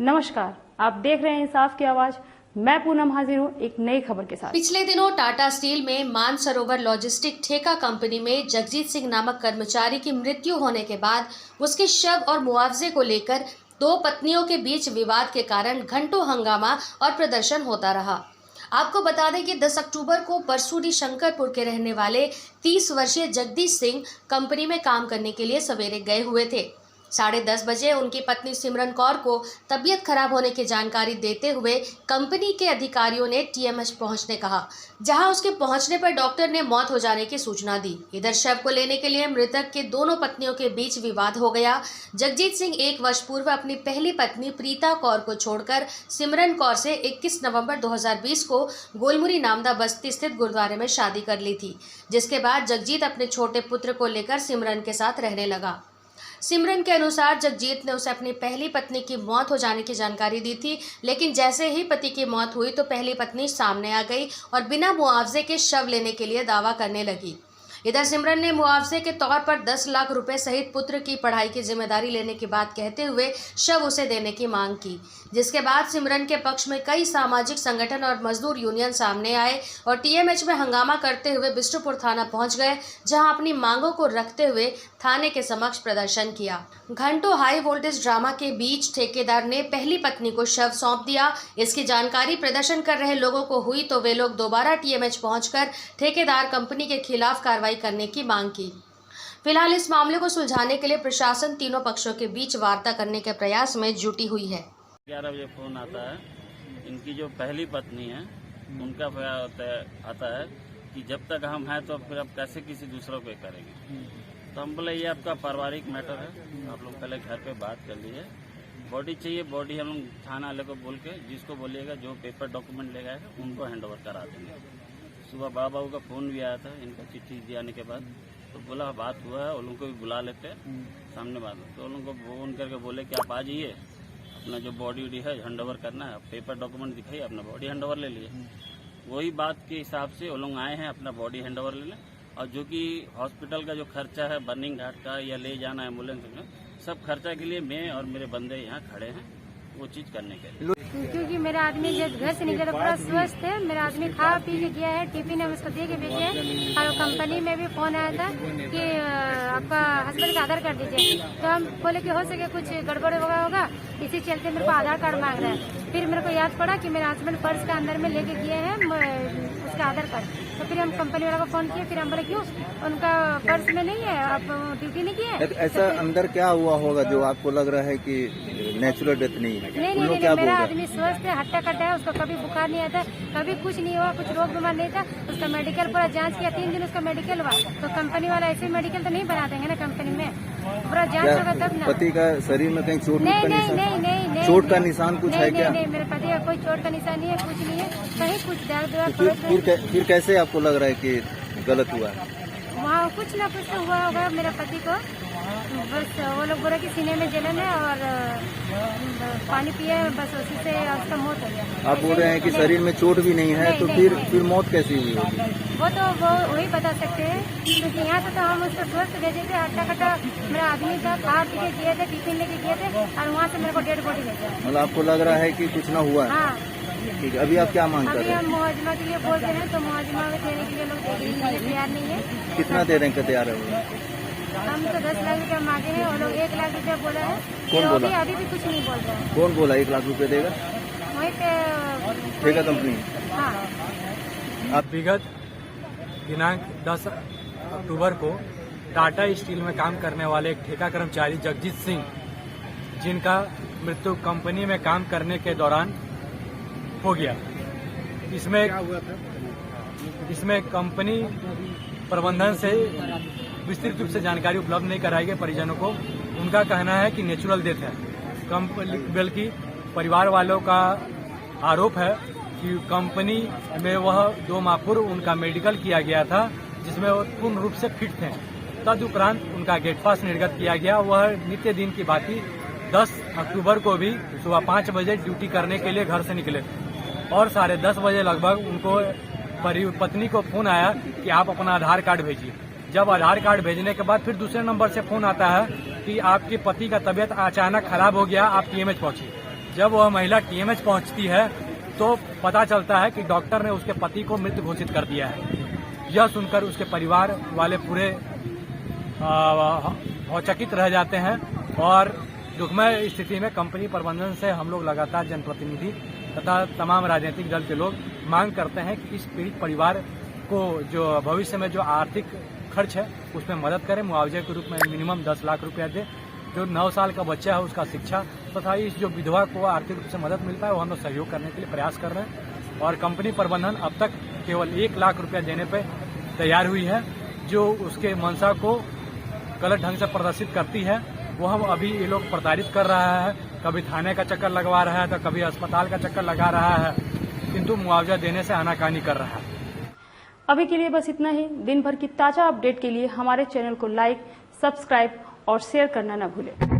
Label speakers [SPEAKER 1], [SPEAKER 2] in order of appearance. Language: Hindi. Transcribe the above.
[SPEAKER 1] नमस्कार, आप देख रहे हैं इंसाफ की आवाज। मैं पूनम हाजिर हूँ एक नई खबर के साथ।
[SPEAKER 2] पिछले दिनों टाटा स्टील में मानसरोवर लॉजिस्टिक ठेका कंपनी में जगजीत सिंह नामक कर्मचारी की मृत्यु होने के बाद उसके शव और मुआवजे को लेकर दो पत्नियों के बीच विवाद के कारण घंटों हंगामा और प्रदर्शन होता रहा। आपको बता दें कि 10 अक्टूबर को परसूडी शंकरपुर के रहने वाले 30 वर्षीय जगदीश सिंह कंपनी में काम करने के लिए सवेरे गए हुए थे। 10:30 बजे उनकी पत्नी सिमरन कौर को तबीयत खराब होने की जानकारी देते हुए कंपनी के अधिकारियों ने टीएमएच पहुंचने कहा, जहां उसके पहुंचने पर डॉक्टर ने मौत हो जाने की सूचना दी। इधर शव को लेने के लिए मृतक के दोनों पत्नियों के बीच विवाद हो गया। जगजीत सिंह 1 वर्ष पूर्व अपनी पहली पत्नी प्रीता कौर को छोड़कर सिमरन कौर से 21 नवंबर 2020 को गोलमुरी नामदा बस्ती स्थित गुरुद्वारे में शादी कर ली थी, जिसके बाद जगजीत अपने छोटे पुत्र को लेकर सिमरन के साथ रहने लगा। सिमरन के अनुसार जगजीत ने उसे अपनी पहली पत्नी की मौत हो जाने की जानकारी दी थी, लेकिन जैसे ही पति की मौत हुई तो पहली पत्नी सामने आ गई और बिना मुआवजे के शव लेने के लिए दावा करने लगी। इधर सिमरन ने मुआवजे के तौर पर 10 लाख रुपए सहित पुत्र की पढ़ाई की जिम्मेदारी लेने की बात कहते हुए शव उसे देने की मांग की, जिसके बाद सिमरन के पक्ष में कई सामाजिक संगठन और मजदूर यूनियन सामने आए और टीएमएच में हंगामा करते हुए बिष्टुपुर थाना पहुंच गए, जहां अपनी मांगों को रखते हुए थाने के समक्ष प्रदर्शन किया। घंटों हाई वोल्टेज ड्रामा के बीच ठेकेदार ने पहली पत्नी को शव सौंप दिया। इसकी जानकारी प्रदर्शन कर रहे लोगों को हुई तो वे लोग दोबारा टीएमएच पहुंचकर ठेकेदार कंपनी के खिलाफ कार्रवाई करने की मांग की। फिलहाल इस मामले को सुलझाने के लिए प्रशासन तीनों पक्षों के बीच वार्ता करने के प्रयास में जुटी हुई है।
[SPEAKER 3] 11 बजे फोन आता है, इनकी जो पहली पत्नी है उनका आता है कि जब तक हम हैं तो फिर अब कैसे किसी दूसरों को करेंगे। तो हम बोले ये आपका पारिवारिक मैटर है, आप लोग पहले घर पे बात कर लीजिए। बॉडी चाहिए, बॉडी हम लोग थाना वाले को बोल के जिसको बोलिएगा जो पेपर डॉक्यूमेंट लेगा उनको हैंड ओवर करा देंगे। सुबह बाबू का फोन भी आया था इनका चिट्ठी दिए आने के बाद, तो बोला बात हुआ है, उन लोगों को भी बुला लेते हैं सामने बात। तो उन लोगों को फोन करके बोले कि आप आ जाइए, अपना जो बॉडी वॉडी है हैंड ओवर करना है, पेपर डॉक्यूमेंट दिखाइए, अपना बॉडी हैंड ओवर ले लिए। वही बात के हिसाब से वो लोग आए हैं, अपना बॉडी हैंड ओवर ले लें और जो कि हॉस्पिटल का जो खर्चा है बर्निंग घाट का या ले जाना एम्बुलेंस में, सब खर्चा के लिए मैं और मेरे बंदे यहाँ खड़े हैं वो चीज करने के लिए।
[SPEAKER 4] क्योंकि मेरा आदमी जब घर से निकला पूरा स्वस्थ है, मेरा आदमी खा पी के गया है, टिफिन हम उसको दे के भेजे हैं। और कंपनी में भी फोन आया था कि आपका हस्बैंड का आधार कार्ड दीजिए, तो हम बोले कि हो सके कुछ गड़बड़ होगा, इसी चलते मेरे को आधार कार्ड मांग रहा है। फिर मेरे को याद पड़ा कि मेरा हस्बैंड पर्स के अंदर में लेके गए हैं उसका आधार कार्ड। तो फिर हम कंपनी वाला को फोन किए, फिर हम बोले क्यों उनका पर्स में नहीं है, आप ड्यूटी नहीं किए।
[SPEAKER 5] तो ऐसा अंदर क्या हुआ होगा जो आपको लग रहा है कि नेचुरल डेथ नहीं है?
[SPEAKER 4] नहीं, मेरा आदमी स्वस्थ है, हट्टा कट्टा है, उसको कभी बुखार नहीं आता, कभी कुछ नहीं हुआ, कुछ रोग बीमार नहीं था। उसका मेडिकल पूरा जांच किया, 3 दिन उसका मेडिकल हुआ। तो कंपनी वाला ऐसे मेडिकल तो नहीं बना देंगे ना कंपनी में, पूरा जांच होगा तब ना।
[SPEAKER 5] पति का शरीर में कहीं चोट
[SPEAKER 4] नहीं,
[SPEAKER 5] चोट का निशान कुछ है क्या?
[SPEAKER 4] नहीं, मेरे पति का कोई चोट का निशान नहीं है, कुछ नहीं है, कहीं कुछ दर्द।
[SPEAKER 5] फिर कैसे आपको लग रहा है कि गलत हुआ?
[SPEAKER 4] वहाँ कुछ ना कुछ तो हुआ होगा मेरे पति को, बस वो लोग बोला कि सीने में जलन है और पानी पिए, बस उसी से उसका मौत हो गया।
[SPEAKER 5] आप बोल रहे हैं कि शरीर में चोट भी नहीं है, तो फिर मौत कैसी हुई होगी?
[SPEAKER 4] वो तो वही बता सकते हैं, क्योंकि यहाँ से तो हम उसको स्वस्थ भेजे थे, हट्टा कट्टा मेरा आदमी था, खा पी के गए थे, टिफिन लेके गए थे और वहाँ से मेरे को डेड बॉडी भेजा।
[SPEAKER 5] मतलब आपको लग रहा है कि कुछ ना हुआ?
[SPEAKER 4] हाँ।
[SPEAKER 5] ठीक है, अभी आप क्या मांग कर रहे हैं?
[SPEAKER 4] हम मुआवजा के लिए बोल रहे हैं, तो मुआवजा देने के लिए लोग तैयार नहीं है।
[SPEAKER 5] कितना दे रहे हैं? तैयार है?
[SPEAKER 4] हम तो 10 लाख रुपया मांगे हैं, वो लोग 1 लाख रुपया बोला है।
[SPEAKER 5] कौन बोला?
[SPEAKER 4] अभी भी कुछ नहीं बोल रहा है।
[SPEAKER 5] कौन बोला 1 लाख रुपए देगा?
[SPEAKER 4] वहीं पे
[SPEAKER 5] ठेका कंपनी।
[SPEAKER 4] हाँ।
[SPEAKER 6] अब विगत दिनांक 10 अक्टूबर को टाटा स्टील में काम करने वाले एक ठेका कर्मचारी जगजीत सिंह, जिनका मृत्यु कंपनी में काम करने के दौरान हो गया, इसमें कंपनी प्रबंधन से विस्तृत रूप से जानकारी उपलब्ध नहीं कराई गई परिजनों को। उनका कहना है कि नेचुरल डेथ है, बल्कि परिवार वालों का आरोप है कि कंपनी में वह 2 माह पूर्व उनका मेडिकल किया गया था, जिसमें वो पूर्ण रूप से फिट थे। तदुपरांत उनका गेट पास निर्गत किया गया। वह नित्य दिन की भांति 10 अक्टूबर को भी सुबह 5 बजे ड्यूटी करने के लिए घर से निकले और 10:30 बजे लगभग उनको पत्नी को फोन आया कि आप अपना आधार कार्ड भेजिए। जब आधार कार्ड भेजने के बाद फिर दूसरे नंबर से फोन आता है कि आपके पति का तबीयत अचानक खराब हो गया, आप टीएमएच पहुंचिए। जब वह महिला टीएमएच पहुंचती है तो पता चलता है कि डॉक्टर ने उसके पति को मृत घोषित कर दिया है। यह सुनकर उसके परिवार वाले पूरे चकित रह जाते हैं और दुखमय स्थिति में कंपनी प्रबंधन से हम लोग लगातार जनप्रतिनिधि तथा तमाम राजनीतिक दल के लोग मांग करते हैं कि इस पीड़ित परिवार को जो भविष्य में जो आर्थिक खर्च है उसमें मदद करें, मुआवजे के रूप में मिनिमम 10 लाख रुपया दे। जो 9 साल का बच्चा है उसका शिक्षा तथा इस जो विधवा को आर्थिक रूप से मदद मिलता है वो हम लोग सहयोग करने के लिए प्रयास कर रहे हैं। और कंपनी प्रबंधन अब तक केवल 1 लाख रुपया देने पे तैयार हुई है, जो उसके मंशा को गलत ढंग से प्रदर्शित करती है। वो हम अभी ये लोग प्रताड़ित कर रहा है, कभी थाने का चक्कर लगवा रहा है तो कभी अस्पताल का चक्कर लगा रहा है, किंतु मुआवजा देने से आनाकानी कर रहा है।
[SPEAKER 1] अभी के लिए बस इतना ही। दिन भर की ताजा अपडेट के लिए हमारे चैनल को लाइक, सब्सक्राइब और शेयर करना न भूलें।